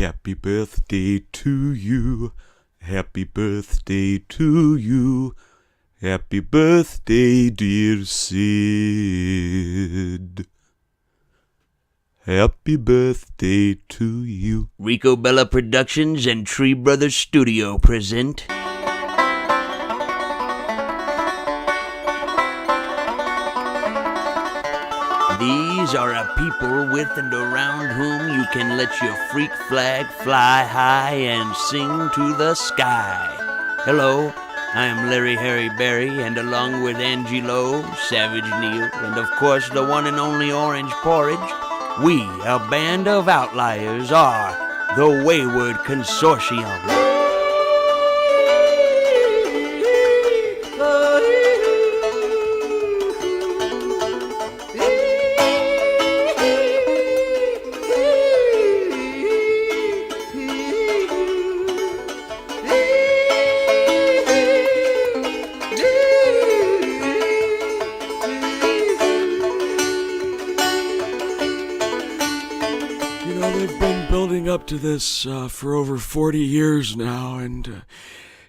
Happy birthday to you. Happy birthday to you. Happy birthday, dear Sid. Happy birthday to you. Rico Bella Productions and Tree Brothers Studio present These are a people with and around whom you can let your freak flag fly high and sing to the sky. Hello, I am Larry Harry Berry, and along with Angie-lo, Savage Neal, and of course the one and only Orange Pourage, we, a band of outliers, are the Wayward Consortium. They've been building up to this for over 40 years now, and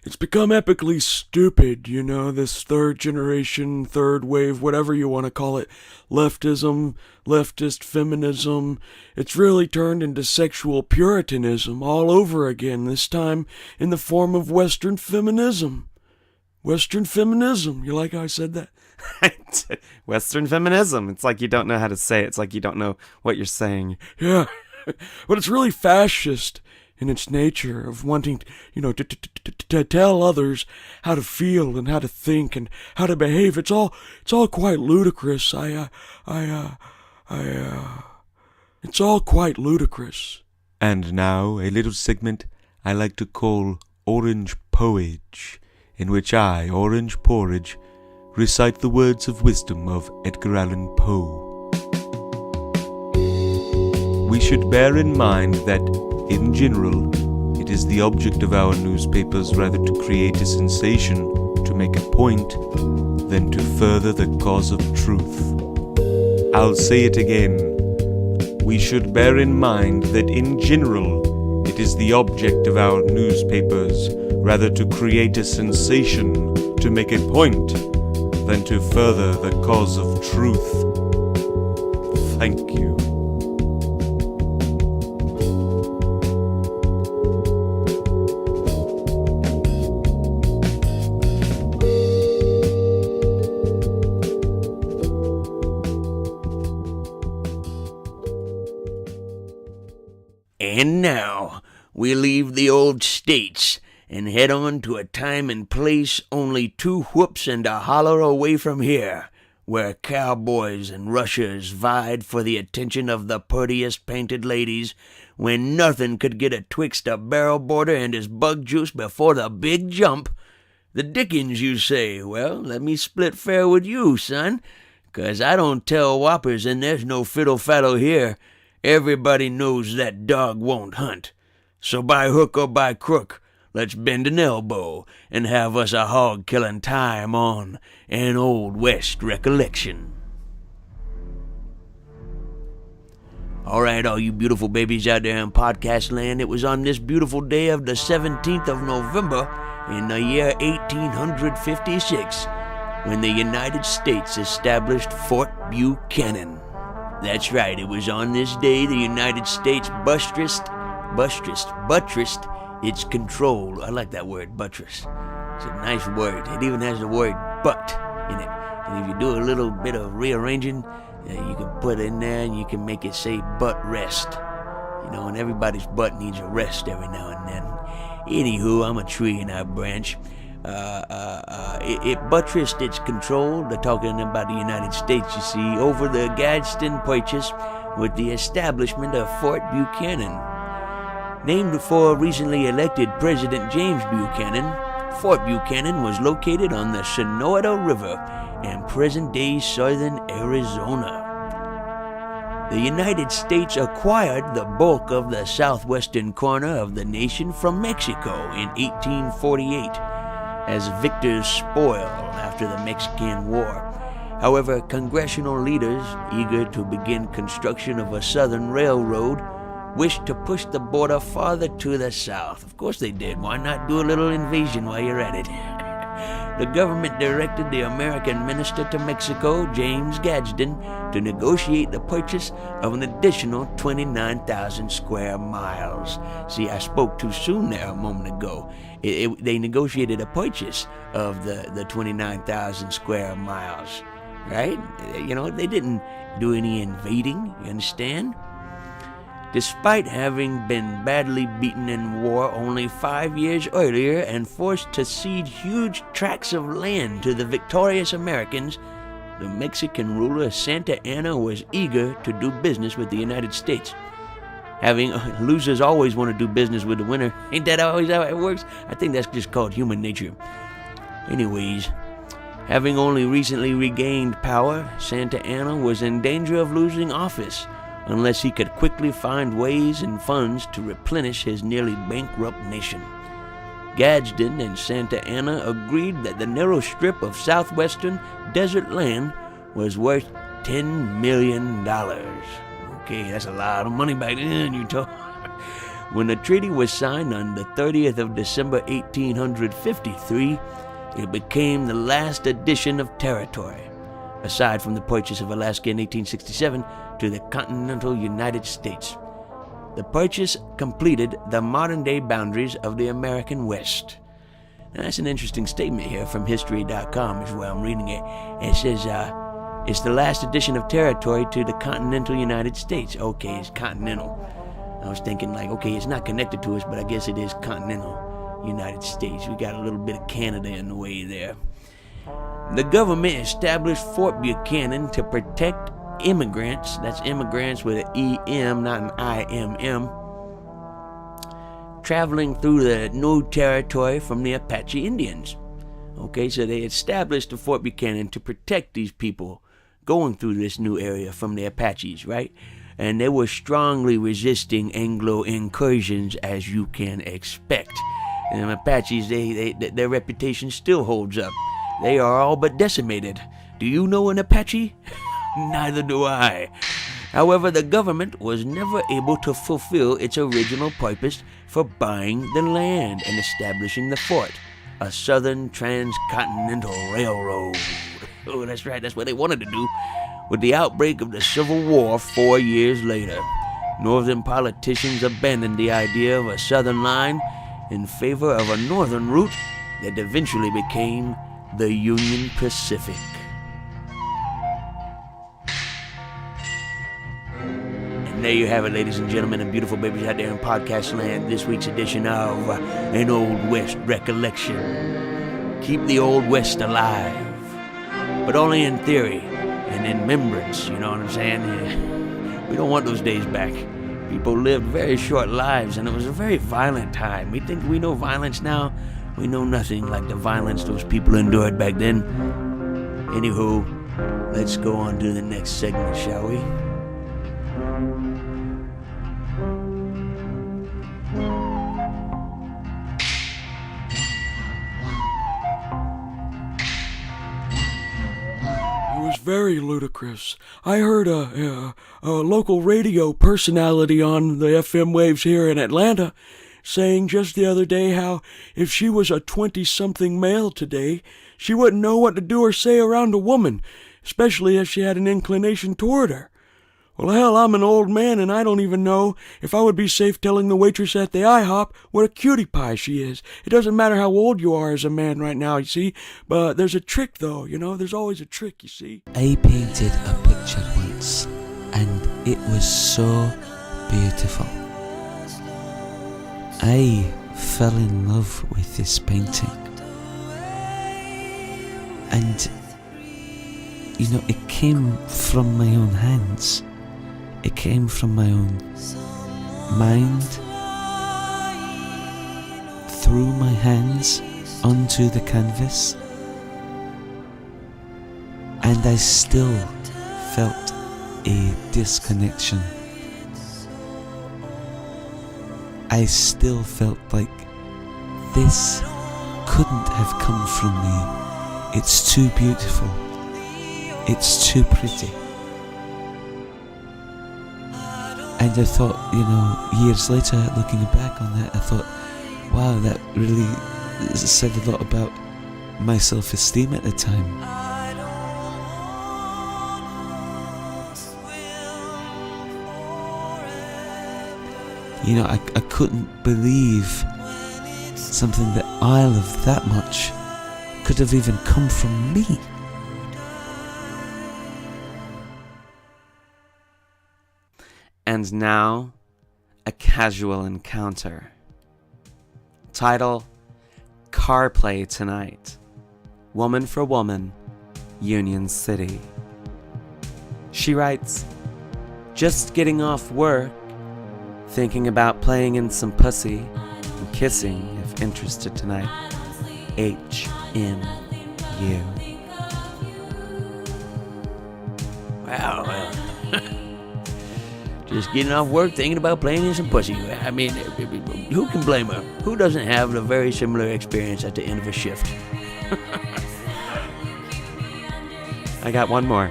it's become epically stupid, this third generation, third wave, whatever you want to call it, leftism, leftist feminism. It's really turned into sexual puritanism all over again, this time in the form of Western feminism. Western feminism. You like how I said that? Western feminism. It's like you don't know how to say it. It's like you don't know what you're saying. Yeah. But it's really fascist in its nature of wanting, to tell others how to feel and how to think and how to behave. It's all quite ludicrous. It's all quite ludicrous. And now a little segment I like to call Orange Poage, in which I, Orange Pourage, recite the words of wisdom of Edgar Allan Poe. We should bear in mind that, in general, it is the object of our newspapers rather to create a sensation, to make a point, than to further the cause of truth. I'll say it again. We should bear in mind that, in general, it is the object of our newspapers rather to create a sensation, to make a point, than to further the cause of truth. Thank you. And now, we leave the old states and head on to a time and place only 2 whoops and a holler away from here, where cowboys and rushers vied for the attention of the purtiest painted ladies, when nothing could get atwixt a barrel border and his bug juice before the big jump. The dickens, you say? Well, let me split fair with you, son, 'cause I don't tell whoppers and there's no fiddle-faddle here. Everybody knows that dog won't hunt. So by hook or by crook, let's bend an elbow and have us a hog-killing time on an Old West recollection. All right, all you beautiful babies out there in podcast land, it was on this beautiful day of the 17th of November in the year 1856 when the United States established Fort Buchanan. That's right, it was on this day the United States buttressed its control. I like that word, buttress. It's a nice word. It even has the word butt in it. And if you do a little bit of rearranging, you can put it in there and you can make it say butt rest. And everybody's butt needs a rest every now and then. Anywho, I'm a tree in our branch. It buttressed its control, they're talking about the United States, you see, over the Gadsden Purchase with the establishment of Fort Buchanan. Named for recently elected President James Buchanan, Fort Buchanan was located on the Shenandoah River in present-day southern Arizona. The United States acquired the bulk of the southwestern corner of the nation from Mexico in 1848 as victor's spoil after the Mexican War. However, congressional leaders, eager to begin construction of a southern railroad, wished to push the border farther to the south. Of course they did. Why not do a little invasion while you're at it? The government directed the American minister to Mexico, James Gadsden, to negotiate the purchase of an additional 29,000 square miles. See, I spoke too soon there a moment ago. They negotiated a purchase of the 29,000 square miles, right? You know, they didn't do any invading, you understand? Despite having been badly beaten in war only 5 years earlier and forced to cede huge tracts of land to the victorious Americans, the Mexican ruler Santa Anna was eager to do business with the United States. Losers always want to do business with the winner. Ain't that always how it works? I think that's just called human nature. Anyways, having only recently regained power, Santa Anna was in danger of losing office unless he could quickly find ways and funds to replenish his nearly bankrupt nation. Gadsden and Santa Anna agreed that the narrow strip of southwestern desert land was worth $10 million. Okay, that's a lot of money back then, you talk. When the treaty was signed on the 30th of December 1853, it became the last addition of territory, aside from the purchase of Alaska in 1867, to the continental United States. The purchase completed the modern-day boundaries of the American West. Now, that's an interesting statement here from History.com is where I'm reading it. It says, it's the last addition of territory to the continental United States. Okay, it's continental. I was thinking like, okay, it's not connected to us, but I guess it is continental United States. We got a little bit of Canada in the way there. The government established Fort Buchanan to protect immigrants, that's immigrants with an E-M, not an I-M-M, traveling through the new territory from the Apache Indians. Okay, so they established the Fort Buchanan to protect these people going through this new area from the Apaches, right? And they were strongly resisting Anglo incursions, as you can expect. And the Apaches, their reputation still holds up. They are all but decimated. Do you know an Apache? Neither do I. However, the government was never able to fulfill its original purpose for buying the land and establishing the fort, a southern transcontinental railroad. Oh, that's right, that's what they wanted to do. With the outbreak of the Civil War 4 years later, northern politicians abandoned the idea of a southern line in favor of a northern route that eventually became the Union Pacific. There you have it, ladies and gentlemen, and beautiful babies out there in podcast land. This week's edition of An Old West Recollection. Keep the Old West alive, but only in theory and in remembrance, you know what I'm saying? We don't want those days back. People lived very short lives, and it was a very violent time. We think we know violence now. We know nothing like the violence those people endured back then. Anywho, let's go on to the next segment, shall we? Very ludicrous. I heard a local radio personality on the FM waves here in Atlanta saying just the other day how if she was a 20-something male today, she wouldn't know what to do or say around a woman, especially if she had an inclination toward her. Well, hell, I'm an old man, and I don't even know if I would be safe telling the waitress at the IHOP what a cutie pie she is. It doesn't matter how old you are as a man right now, you see, but there's a trick, though, you know, there's always a trick, you see. I painted a picture once, and it was so beautiful. I fell in love with this painting, and, you know, it came from my own hands. It came from my own mind, through my hands onto the canvas, and I still felt a disconnection. I still felt like this couldn't have come from me. It's too beautiful. It's too pretty. And I thought, years later, looking back on that, I thought, wow, that really said a lot about my self-esteem at the time. I couldn't believe something that I loved that much could have even come from me. And now, a casual encounter. Title, Car Play Tonight. Woman for Woman, Union City. She writes, just getting off work, thinking about playing in some pussy and kissing if interested tonight. HMU. Wow. Just getting off work, thinking about playing in some pussy. I mean, who can blame her? Who doesn't have a very similar experience at the end of a shift? I got one more.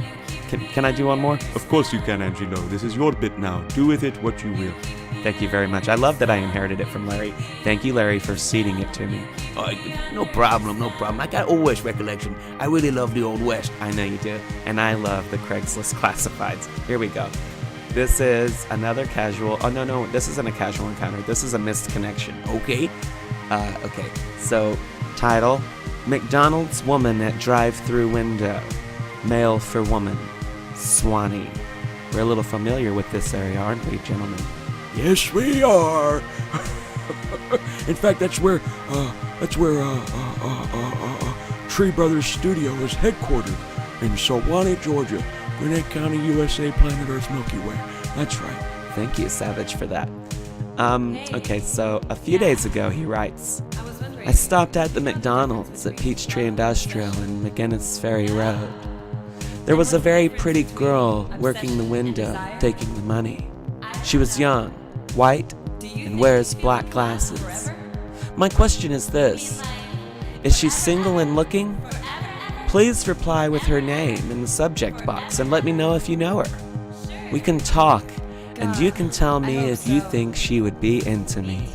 Can I do one more? Of course you can, Angie-lo. This is your bit now. Do with it what you will. Thank you very much. I love that I inherited it from Larry. Thank you, Larry, for ceding it to me. Oh, no problem. I got Old West recollection. I really love the Old West. I know you do. And I love the Craigslist classifieds. Here we go. This is another casual... Oh, no. This isn't a casual encounter. This is a missed connection. Okay. Okay. So, title, McDonald's woman at drive-through window. Male for woman. Swanee. We're a little familiar with this area, aren't we, gentlemen? Yes, we are. In fact, that's where Tree Brothers Studio is headquartered, in Sewanee, Georgia, Gwinnett County, USA, planet Earth, Milky Way. That's right. Thank you, Savage, for that. Okay, so a few days ago, he writes, I stopped at the McDonald's at Peachtree Industrial in McGinnis Ferry Road. There was a very pretty girl working the window, taking the money. She was young, white, and wears black glasses. My question is this: is she single and looking? Please reply with her name in the subject box and let me know if you know her. We can talk, and you can tell me if you think she would be into me.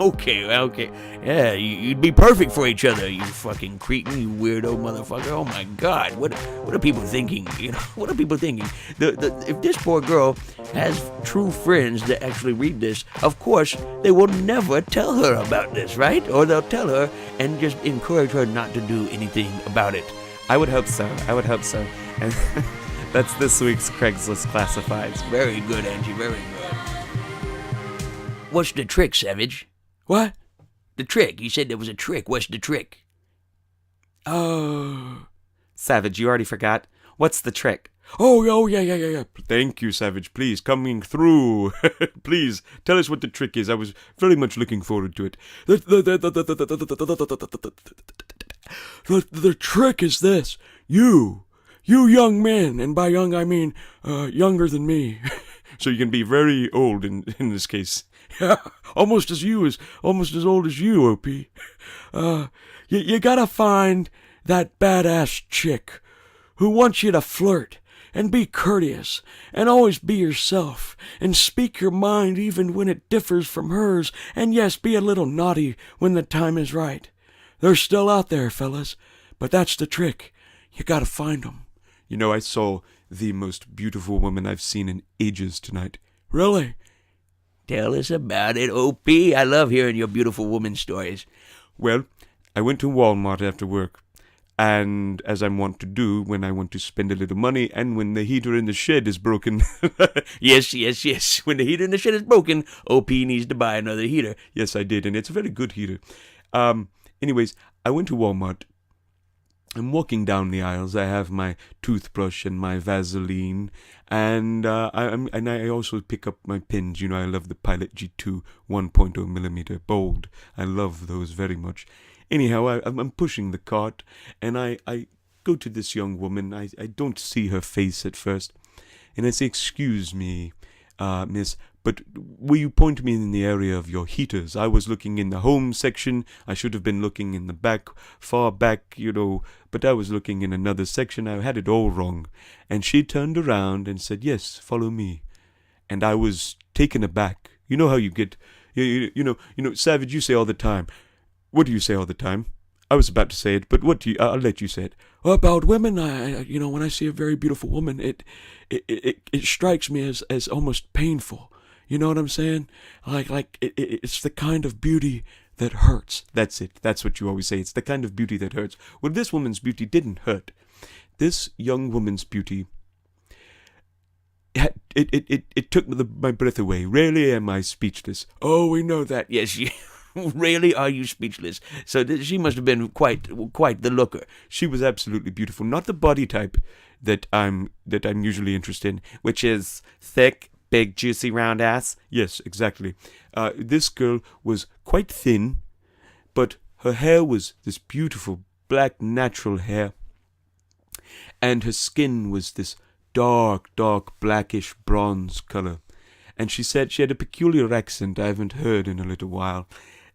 Okay. Yeah, you'd be perfect for each other, you fucking cretin, you weirdo motherfucker. Oh my God, what are people thinking? What are people thinking? If this poor girl has true friends that actually read this, of course they will never tell her about this, right? Or they'll tell her and just encourage her not to do anything about it. I would hope so. And that's this week's Craigslist Classifieds. Very good, Angie. Very good. What's the trick, Savage? What? The trick. You said there was a trick. What's the trick? Savage, you already forgot. What's the trick? Oh, yeah. Thank you, Savage. Please, coming through. Please, tell us what the trick is. I was very much looking forward to it. The trick is this. You young men, and by young I mean younger than me. So you can be very old in this case. Yeah, almost as old as you, OhPee. You gotta find that badass chick who wants you to flirt and be courteous and always be yourself and speak your mind even when it differs from hers, and yes, be a little naughty when the time is right. They're still out there, fellas, but that's the trick. You gotta find them. You know, I saw the most beautiful woman I've seen in ages tonight. Really? Tell us about it, OhPee. I love hearing your beautiful woman stories. Well, I went to Walmart after work, and as I'm wont to do when I want to spend a little money and when the heater in the shed is broken. Yes. When the heater in the shed is broken, OhPee needs to buy another heater. Yes, I did, and it's a very good heater. Anyways, I went to Walmart. I'm walking down the aisles. I have my toothbrush and my Vaseline, and I also pick up my pins. You know, I love the Pilot G2 1.0 millimeter bold. I love those very much. Anyhow, I'm pushing the cart, and I go to this young woman. I don't see her face at first, and I say, "Excuse me, miss, but will you point me in the area of your heaters? I was looking in the home section. I should have been looking in the back, far back, you know, but I was looking in another section. I had it all wrong." And she turned around and said, "Yes, follow me." and I was taken aback. You know how you get, you know, Savage, you say all the time. What do you say all the time? I was about to say it, but what do you? I'll let you say it. About women, when I see a very beautiful woman, it strikes me as almost painful. You know what I'm saying? It's the kind of beauty that hurts. That's it. That's what you always say. It's the kind of beauty that hurts. Well, this woman's beauty didn't hurt. This young woman's beauty, it took my breath away. Rarely am I speechless. Oh, we know that. Yes, rarely are you speechless. So she must have been quite the looker. She was absolutely beautiful. Not the body type that I'm usually interested in, which is thick, big, juicy, round ass. Yes, exactly. This girl was quite thin, but her hair was this beautiful black natural hair, and her skin was this dark blackish bronze color. And she said she had a peculiar accent I haven't heard in a little while.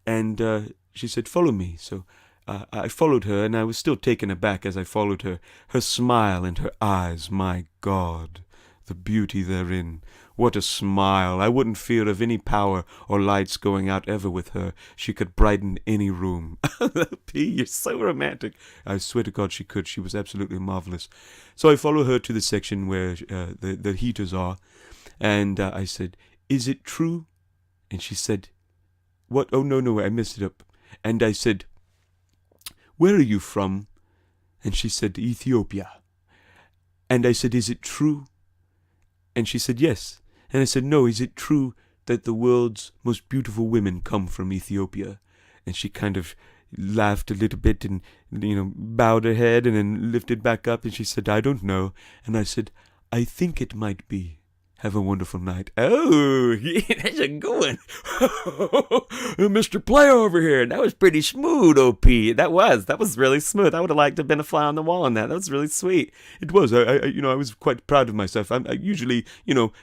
And she said, "Follow me." So I followed her, and I was still taken aback as I followed her. Her smile and her eyes, my God, the beauty therein. What a smile. I wouldn't fear of any power or lights going out ever with her. She could brighten any room. P, you're so romantic. I swear to God she could. She was absolutely marvelous. So I follow her to the section where the heaters are. And I said, "Is it true?" And she said, "What? Oh, no, I messed it up." And I said, "Where are you from?" And she said, "Ethiopia." And I said, "Is it true?" And she said, "Yes." And I said, "No, is it true that the world's most beautiful women come from Ethiopia?" And she kind of laughed a little bit and, bowed her head and then lifted back up. And she said, "I don't know." And I said, "I think it might be. Have a wonderful night." Oh, yeah, that's a good one. Mr. Player over here. That was pretty smooth, OhPee. That was really smooth. I would have liked to have been a fly on the wall on that. That was really sweet. It was. I was quite proud of myself. I'm usually,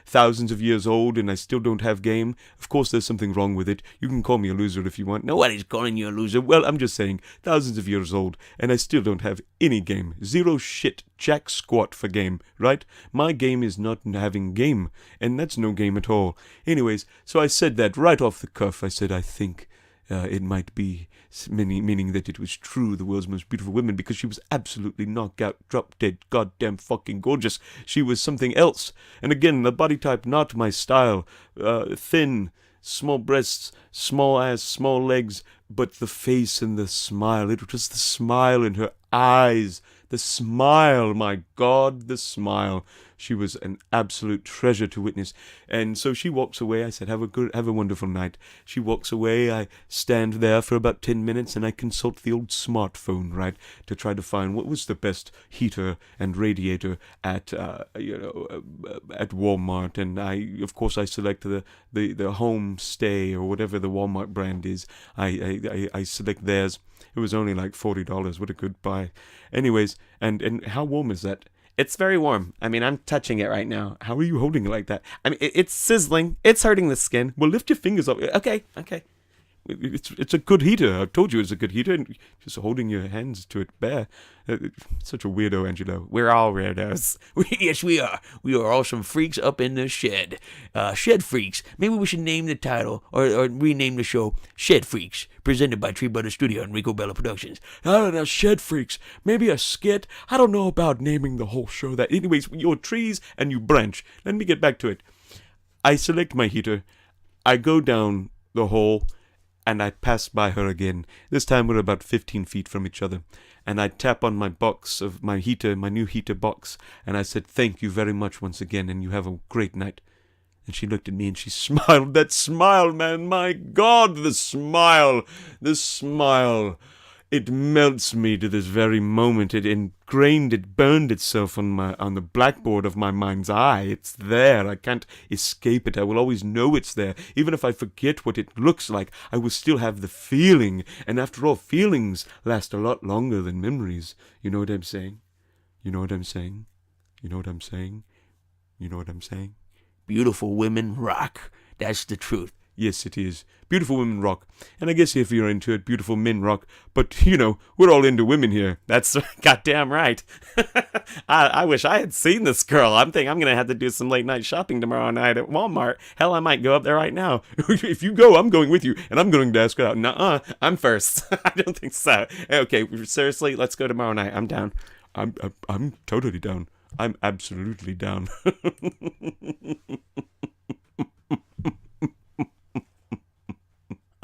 thousands of years old, and I still don't have game. Of course, there's something wrong with it. You can call me a loser if you want. Nobody's calling you a loser. Well, I'm just saying, thousands of years old, and I still don't have any game. Zero shit, jack squat for game, right? My game is not having game, and that's no game at all. Anyways, so I said that right off the cuff. I said, "I think it might be," meaning that it was true, the world's most beautiful women, because she was absolutely knockout, drop dead, goddamn fucking gorgeous. She was something else. And again, the body type, not my style. Thin, small breasts, small ass, small legs, but the face and the smile. It was the smile in her eyes. The smile, my God, the smile. She was an absolute treasure to witness. And so she walks away. I said, have a wonderful night. She walks away. I stand there for about 10 minutes, and I consult the old smartphone, right, to try to find what was the best heater and radiator at Walmart. And I select the Home Stay or whatever the Walmart brand is. I select theirs. It was only like $40. What a good buy. Anyways, and how warm is that? It's very warm. I mean, I'm touching it right now. How are you holding it like that? I mean, it's sizzling. It's hurting the skin. Well, lift your fingers up. Okay. It's a good heater. I told you it's a good heater. And just holding your hands to it bare. Such a weirdo, Angie-lo. We're all weirdos. Yes, we are. We are all some freaks up in the shed. Shed Freaks. Maybe we should name the title or rename the show Shed Freaks, presented by Tree Butter Studio and Rico Bella Productions. I don't know, Shed Freaks. Maybe a skit. I don't know about naming the whole show that. Anyways, you're trees and you branch. Let me get back to it. I select my heater. I go down the hole, and I pass by her again. This time we're about 15 feet from each other. And I tap on my box of my heater, my new heater box, and I said, "Thank you very much once again, and you have a great night." And she looked at me and she smiled. That smile, man, my God, the smile. It melts me to this very moment. It burned itself on the blackboard of my mind's eye. It's there. I can't escape it. I will always know it's there. Even if I forget what it looks like, I will still have the feeling. And after all, feelings last a lot longer than memories. You know what I'm saying? You know what I'm saying? You know what I'm saying? You know what I'm saying? Beautiful women rock. That's the truth. Yes, it is. Beautiful women rock. And I guess if you're into it, beautiful men rock. But, you know, we're all into women here. That's goddamn right. I wish I had seen this girl. I'm going to have to do some late night shopping tomorrow night at Walmart. Hell, I might go up there right now. If you go, I'm going with you. And I'm going to ask her out. Nuh-uh, I'm first. I don't think so. Okay, seriously, let's go tomorrow night. I'm down. I'm totally down. I'm absolutely down.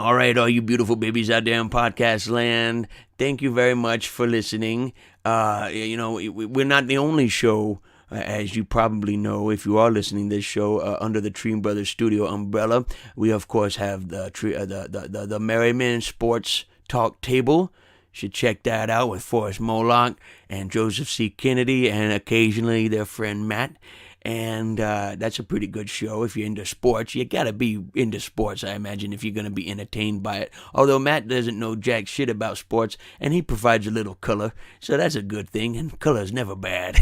All right, all you beautiful babies out there in podcast land, thank you very much for listening. You know, we're not the only show, as you probably know, if you are listening to this show under the Tree Brothers Studio umbrella. We, of course, have the Merryman Sports Talk Table. You should check that out with Forrest Moloch and Joseph C. Kennedy and occasionally their friend Matt. And that's a pretty good show if you're into sports. You gotta be into sports, I imagine, if you're gonna be entertained by it. Although Matt doesn't know jack shit about sports, and he provides a little color, so that's a good thing, and color's never bad.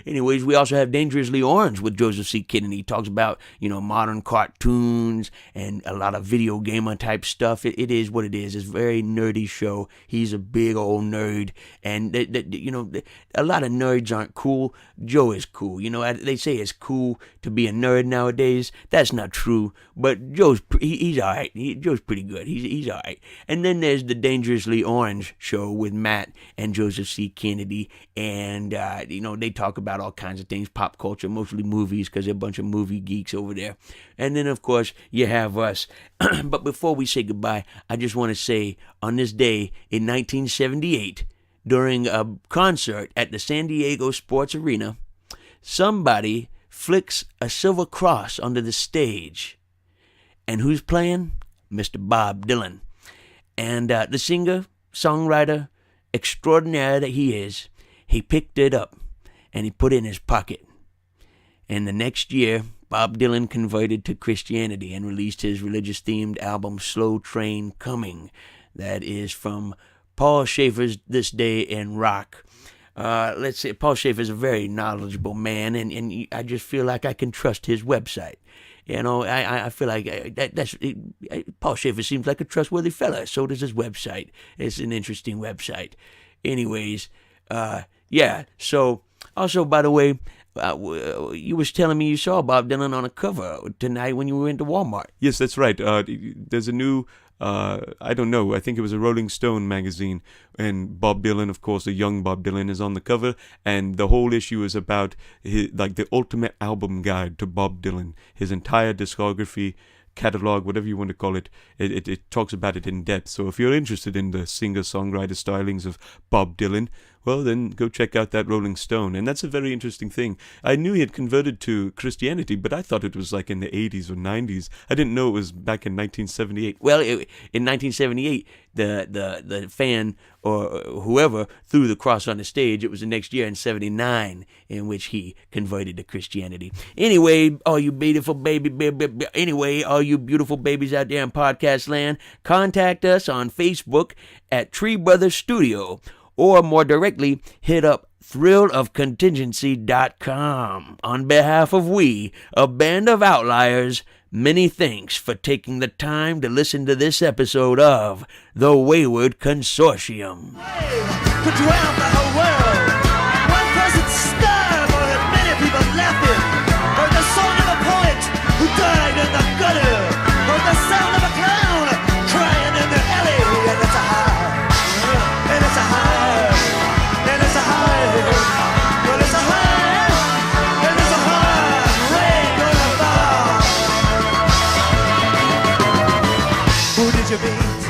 Anyways, we also have Dangerously Orange with Joseph C. Kennedy. He talks about, you know, modern cartoons and a lot of video gamer type stuff. It is what it is. It's a very nerdy show. He's a big old nerd, and you know, a lot of nerds aren't cool. Joe is cool. You know, they say it's cool to be a nerd nowadays. That's not true, but Joe's he's all right. Joe's pretty good. He's all right. And then there's the Dangerously Orange show with Matt and Joseph C. Kennedy, and you know, they talk about all kinds of things, pop culture, mostly movies, because they're a bunch of movie geeks over there. And then, of course, you have us. But before we say goodbye, I just want to say, on this day in 1978, during a concert at the San Diego Sports Arena, somebody flicks a silver cross onto the stage. And who's playing? Mr. Bob Dylan. And the singer, songwriter extraordinaire that he is, he picked it up and he put it in his pocket. And the next year, Bob Dylan converted to Christianity and released his religious-themed album, Slow Train Coming. That is from Paul Schaefer's This Day in Rock. Let's say Paul Schaefer is a very knowledgeable man, and I just feel like I can trust his website. You know, I feel like Paul Schaefer seems like a trustworthy fella. So does his website. It's an interesting website. Anyways, yeah. So also, by the way, you was telling me you saw Bob Dylan on a cover tonight when you went to Walmart. Yes, that's right. There's a new, I don't know, I think it was a Rolling Stone magazine, and Bob Dylan, of course, the young Bob Dylan, is on the cover, and the whole issue is about like the ultimate album guide to Bob Dylan, his entire discography, catalog, whatever you want to call it. It talks about it in depth. So if you're interested in the singer-songwriter stylings of Bob Dylan, well, then go check out that Rolling Stone. And that's a very interesting thing. I knew he had converted to Christianity, but I thought it was like in the 80s or 90s. I didn't know it was back in 1978. Well, in 1978, the fan or whoever threw the cross on the stage. It was the next year in 79 in which he converted to Christianity. Anyway, all you beautiful all you beautiful babies out there in podcast land, contact us on Facebook at Tree Brothers Studio, or more directly, hit up thrillofcontingency.com. On behalf of we, a band of outliers, many thanks for taking the time to listen to this episode of the Wayward Consortium. To dwell the whole world. One person starved, or many people laughing. Or the song of a poet who died in the gutter. Or the sound of a clown crying in the alley. And it's a high. And it's a high. And it's a high. Well, it's a high. And it's a high. Rain on the bar. Who did you meet?